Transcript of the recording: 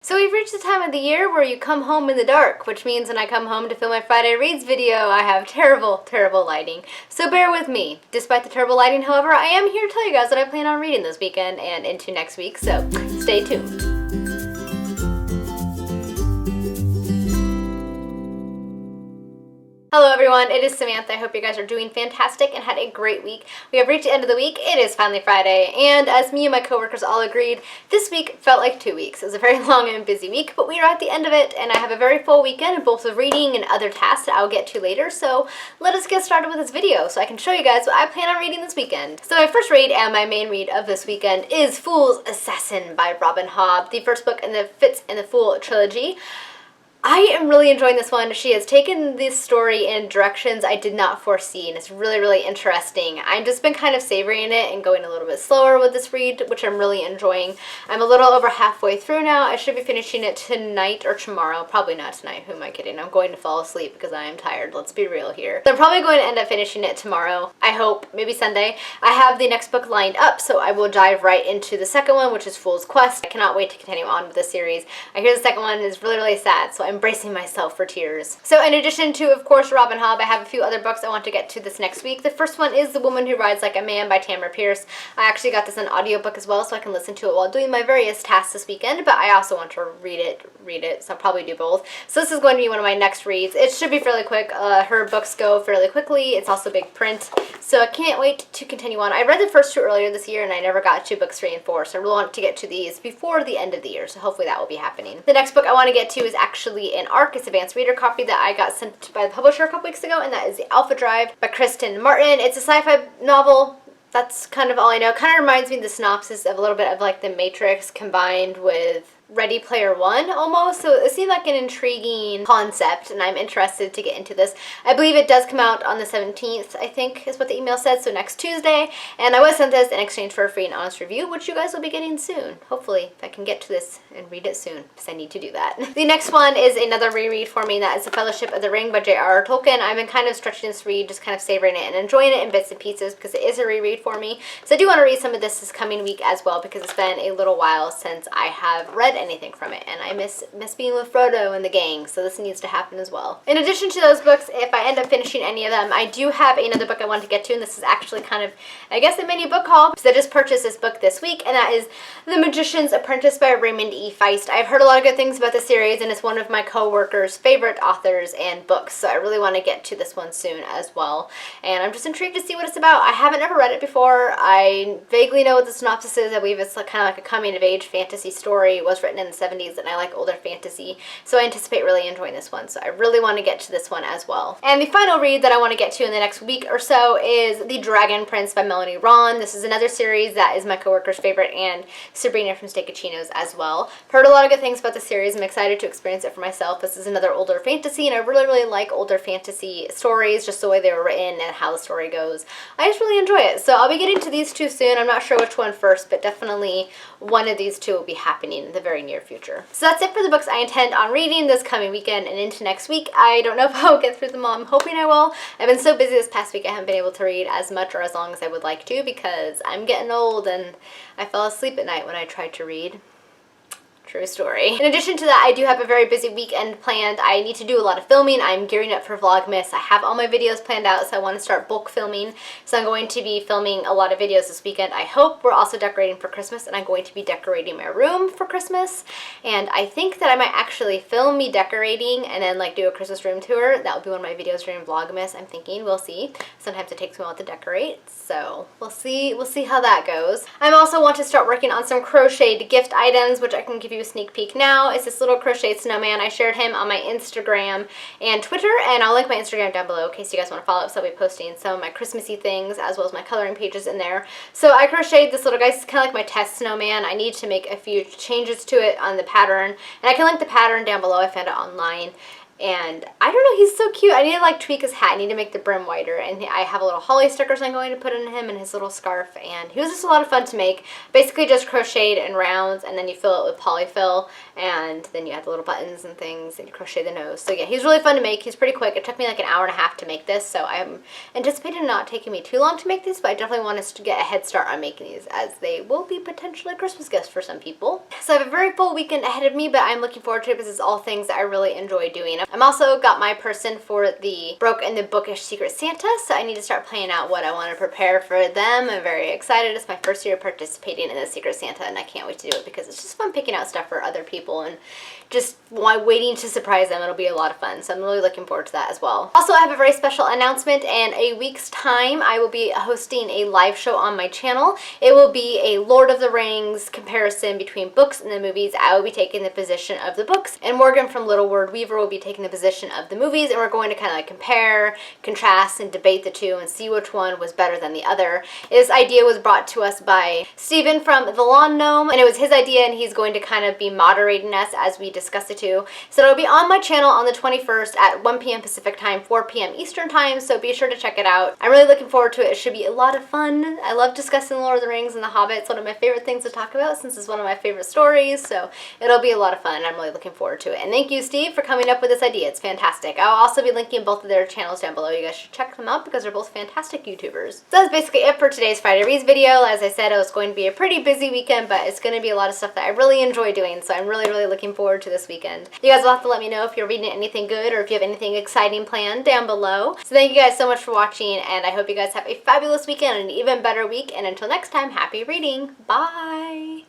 So we've reached the time of the year where you come home in the dark, which means when I come home to film my Friday Reads video, I have terrible, terrible lighting. So bear with me. Despite the terrible lighting, however, I am here to tell you guys that I plan on reading this weekend and into next week, so stay tuned. Hello everyone, it is Samantha. I hope you guys are doing fantastic and had a great week. We have reached the end of the week. It is finally Friday, and as me and my coworkers all agreed, this week felt like 2 weeks. It was a very long and busy week, but we are at the end of it, and I have a very full weekend, both of reading and other tasks that I'll get to later, so let us get started with this video so I can show you guys what I plan on reading this weekend. So my first read and my main read of this weekend is Fool's Assassin by Robin Hobb, the first book in the Fitz and the Fool trilogy. I am really enjoying this one. She has taken this story in directions I did not foresee, and it's really, really interesting. I've just been kind of savoring it and going a little bit slower with this read, which I'm really enjoying. I'm a little over halfway through now. I should be finishing it tonight or tomorrow. Probably not tonight. Who am I kidding? I'm going to fall asleep because I am tired. Let's be real here. So I'm probably going to end up finishing it tomorrow. I hope. Maybe Sunday. I have the next book lined up, so I will dive right into the second one, which is Fool's Quest. I cannot wait to continue on with this series. I hear the second one is really, really sad, so I'm bracing myself for tears. So in addition to, of course, Robin Hobb, I have a few other books I want to get to this next week. The first one is The Woman Who Rides Like a Man by Tamora Pierce. I actually got this in audiobook as well, so I can listen to it while doing my various tasks this weekend, but I also want to read it, so I'll probably do both. So this is going to be one of my next reads. It should be fairly quick. Her books go fairly quickly. It's also big print, so I can't wait to continue on. I read the first two earlier this year, and I never got to books 3 and 4, so I really want to get to these before the end of the year, so hopefully that will be happening. The next book I want to get to is actually an ARC. It's advanced reader copy that I got sent by the publisher a couple weeks ago, and that is The Alpha Drive by Kristen Martin. It's a sci-fi novel. That's kind of all I know. Kind of reminds me of the synopsis of a little bit of like The Matrix combined with Ready Player One almost, so it seemed like an intriguing concept, and I'm interested to get into this. I believe it does come out on the 17th, I think is what the email said, so next Tuesday, and I was sent this in exchange for a free and honest review, which you guys will be getting soon. Hopefully, if I can get to this and read it soon, because I need to do that. The next one is another reread for me, and that is The Fellowship of the Ring by J.R.R. Tolkien. I've been kind of stretching this read, just kind of savoring it and enjoying it in bits and pieces, because it is a reread for me. So I do want to read some of this coming week as well, because it's been a little while since I have read anything from it, and I miss being with Frodo and the gang, so this needs to happen as well. In addition to those books, if I end up finishing any of them, I do have another book I want to get to, and this is actually kind of, I guess, a mini book haul, because I just purchased this book this week, and that is The Magician's Apprentice by Raymond E. Feist. I've heard a lot of good things about the series, and it's one of my co-workers' favorite authors and books, so I really want to get to this one soon as well, and I'm just intrigued to see what it's about. I haven't ever read it before. I vaguely know what the synopsis is. I believe it's kind of like a coming-of-age fantasy story. It was written in the 70s, and I like older fantasy, so I anticipate really enjoying this one, so I really want to get to this one as well. And the final read that I want to get to in the next week or so is The Dragon Prince by Melanie Ron. This is another series that is my coworker's favorite, and Sabrina from Steak-a-Chino's as well. Heard a lot of good things about the series. I'm excited to experience it for myself. This is another older fantasy, and I really, really like older fantasy stories, just the way they were written and how the story goes. I just really enjoy it, so I'll be getting to these two soon. I'm not sure which one first, but definitely one of these two will be happening in the very near future. So that's it for the books I intend on reading this coming weekend and into next week. I don't know if I'll get through them all. I'm hoping I will. I've been so busy this past week I haven't been able to read as much or as long as I would like to, because I'm getting old and I fell asleep at night when I tried to read. True story. In addition to that, I do have a very busy weekend planned. I need to do a lot of filming. I'm gearing up for Vlogmas. I have all my videos planned out, so I want to start bulk filming. So I'm going to be filming a lot of videos this weekend, I hope. We're also decorating for Christmas, and I'm going to be decorating my room for Christmas. And I think that I might actually film me decorating and then like do a Christmas room tour. That will be one of my videos during Vlogmas, I'm thinking. We'll see. Sometimes it takes me a while to decorate, so we'll see how that goes. I also want to start working on some crocheted gift items, which I can give you a sneak peek now. It's this little crocheted snowman. I shared him on my Instagram and Twitter, and I'll link my Instagram down below in case you guys want to follow up. So I'll be posting some of my Christmassy things as well as my coloring pages in there. So I crocheted this little guy. It's kind of like my test snowman. I need to make a few changes to it on the pattern, and I can link the pattern down below. I found it online. And I don't know, he's so cute. I need to like tweak his hat. I need to make the brim wider. And I have a little holly stickers I'm going to put in him and his little scarf. And he was just a lot of fun to make. Basically just crocheted in rounds, and then you fill it with polyfill. And then you add the little buttons and things, and you crochet the nose. So yeah, he's really fun to make. He's pretty quick. It took me like an hour and a half to make this. So I'm anticipating not taking me too long to make these, but I definitely want us to get a head start on making these, as they will be potentially a Christmas gift for some people. So I have a very full weekend ahead of me, but I'm looking forward to it because it's all things that I really enjoy doing. I'm also got my person for the Broke and the Bookish Secret Santa, so I need to start planning out what I want to prepare for them. I'm very excited. It's my first year participating in the Secret Santa, and I can't wait to do it because it's just fun picking out stuff for other people and just waiting to surprise them. It'll be a lot of fun, so I'm really looking forward to that as well. Also, I have a very special announcement. In a week's time, I will be hosting a live show on my channel. It will be a Lord of the Rings comparison between books and the movies. I will be taking the position of the books, and Morgan from Little Word Weaver will be taking the position of the movies, and we're going to kind of like compare, contrast, and debate the two and see which one was better than the other. This idea was brought to us by Steven from The Lawn Gnome, and it was his idea, and he's going to kind of be moderating us as we discuss the two. So it'll be on my channel on the 21st at 1 p.m. Pacific time, 4 p.m. Eastern time, so be sure to check it out. I'm really looking forward to it. It should be a lot of fun. I love discussing Lord of the Rings and The Hobbit. It's one of my favorite things to talk about since it's one of my favorite stories, so it'll be a lot of fun. I'm really looking forward to it. And thank you, Steve, for coming up with this idea. It's fantastic. I'll also be linking both of their channels down below. You guys should check them out because they're both fantastic YouTubers. So that's basically it for today's Friday Reads video. As I said, it was going to be a pretty busy weekend, but it's going to be a lot of stuff that I really enjoy doing, so I'm really looking forward to this weekend. You guys will have to let me know if you're reading anything good or if you have anything exciting planned down below. So thank you guys so much for watching, and I hope you guys have a fabulous weekend and an even better week. And until next time, happy reading. Bye!